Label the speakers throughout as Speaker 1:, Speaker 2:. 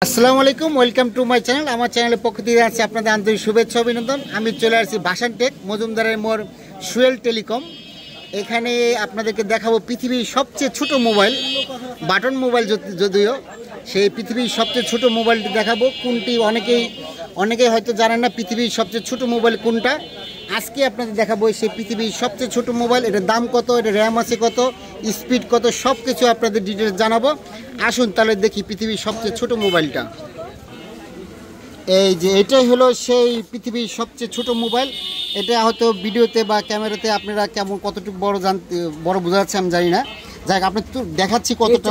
Speaker 1: আসসালামু আলাইকুম, welcome to my channel. আমার চ্যানেলের পক্ষ থেকে আছে আপনাদের আন্তরিক শুভেচ্ছা অভিনন্দন। আমি চলে আসছি ভাসান টেক মজুমদারের মোড় সুয়েল টেলিকম। এখানে আপনাদেরকে দেখাবো পৃথিবীর সবচেয়ে ছোট মোবাইল, বাটন মোবাইল যদিও, সেই পৃথিবীর সবচেয়ে ছোট মোবাইলটি দেখাবো। কোনটি অনেকেই হয়তো জানেন না পৃথিবীর সবচেয়ে ছোট মোবাইল কোনটা। আজকে আপনাদের দেখাবো সেই পৃথিবীর সবচেয়ে ছোট মোবাইল। এটার দাম কত, এটা র্যাম আছে কত, স্পিড কত, সব কিছু আপনাদের ডিটেলস জানাবো। আসুন তাহলে দেখি পৃথিবীর সবচেয়ে ছোট মোবাইলটা। এই যে এটাই হলো সেই পৃথিবীর সবচেয়ে ছোট মোবাইল। এটা হয়তো ভিডিওতে বা ক্যামেরাতে আপনারা কেমন কতটুকু বড় বোঝা যাচ্ছে আমি জানি না। যাই হোক, আপনার তো দেখাচ্ছি কতটা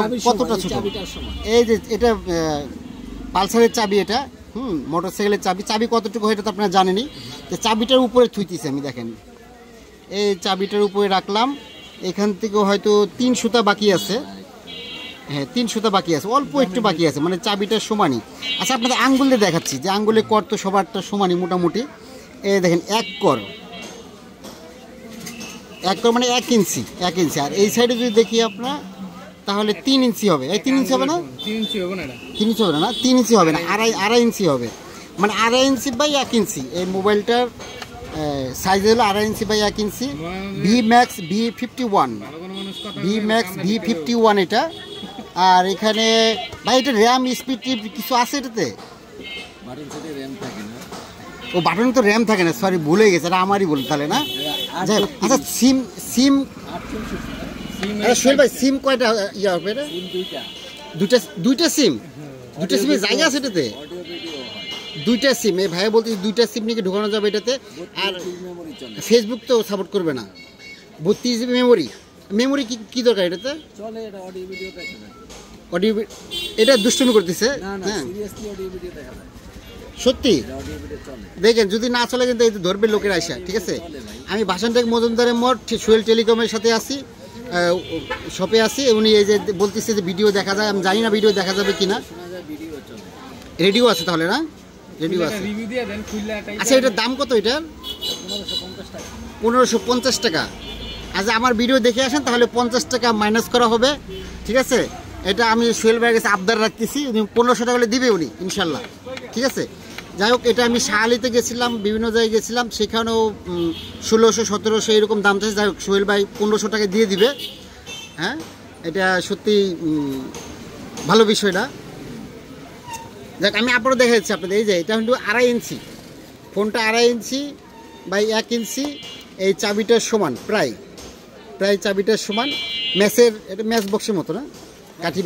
Speaker 1: ছোট। এই যে এটা পালসারের চাবি, এটা মোটরসাইকেলের চাবি কতটুকু হয় এটা তো আপনারা জানেনই। তো চাবিটার উপরে থুইতেছি আমি, দেখেন এই চাবিটার উপরে রাখলাম। এখান থেকেও হয়তো 3 সুতা বাকি আছে। হ্যাঁ, 3 সুতা বাকি আছে, অল্প একটু বাকি আছে, মানে চাবিটার সমানই। আচ্ছা, আপনাদের আঙ্গুল দিয়ে দেখাচ্ছি যে আঙ্গুলের কর তো সবারটা সমানই মোটামুটি। এই দেখেন এক কর মানে 1 ইঞ্চি। আর এই সাইডে যদি দেখি আপনার, তাহলে 3 ইঞ্চি হবে। এই 3 ইঞ্চি হবে না, 3 ইঞ্চি হবে না, 3 ইঞ্চি হবে না, আড়াই ইঞ্চি হবে, মানে 2.5 ইঞ্চি বাই 1 ইঞ্চি। এই মোবাইলটার সাইজ হলো 2.5 inch by 1 inch. Vmax V51 এটা। আর এখানে ভাই এটা র্যাম স্পিড কিছু আছে এটাতে? ও বাটন তো র্যাম থাকে না, সরি ভুলে গেছে, এটা আমারই ভুল তাহলে না। আচ্ছা, সিম সোহেল ভাই, সিম কয়টা ইয়ে হবে এটা? দুইটা সিমের জায়গা আছে এটাতে? 2টা সিম। এই ভাই বলতে 2টা সিম নিয়ে ঢোকানো যাবে এটাতে। আর ফেসবুক তো সাপোর্ট করবে না। 32 GB মেমোরি কি দরকার এটাতে? অডিও এটা দুষ্টুমি করতেছে। হ্যাঁ সত্যি, দেখেন যদি না চলে কিন্তু এই ধরবে লোকের আইসা। ঠিক আছে, আমি ভাসান টেক মজুমদারের মোড় সুয়েল টেলিকমের সাথে আছি, শপে আছি। উনি এই যে বলতেছে যে ভিডিও দেখা যায়, আমি জানি না ভিডিও দেখা যাবে কিনা। রেডিও আছে তাহলে না? রেডিও আছে। আচ্ছা, এটার দাম কত? এটার 1550 টাকা। আচ্ছা, আমার ভিডিও দেখে আসেন তাহলে 50 টাকা মাইনাস করা হবে। ঠিক আছে, এটা আমি সোহেল ভাইয়ের কাছে আবদার রাখতেছি, 1500 টাকা হলে দিবে উনি ইনশাল্লাহ। ঠিক আছে, যাই হোক, এটা আমি শাহালিতে গেছিলাম, বিভিন্ন জায়গায় গেছিলাম, সেখানেও 1600 1700 এরকম দাম চাইছে। যাই হোক, সোহেল ভাই 1500 টাকা দিয়ে দিবে। হ্যাঁ, এটা সত্যি ভালো বিষয়টা। যাক, আমি আবারও দেখা যাচ্ছি আপনাদের। এই যে এটা কিন্তু 2.5 ইঞ্চি, ফোনটা 2.5 ইঞ্চি বাই 1 ইঞ্চি। এই চাবিটার সমান, প্রায় চাবিটার সমান। ম্যাচের, এটা ম্যাচ বক্সের মতো না, কাঠি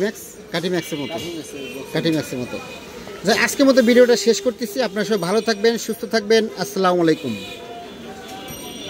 Speaker 1: ম্যাক্সের মতো। আজকের মতো ভিডিওটা শেষ করতেছি। আপনারা সবাই ভালো থাকবেন, সুস্থ থাকবেন। আসসালামু আলাইকুম।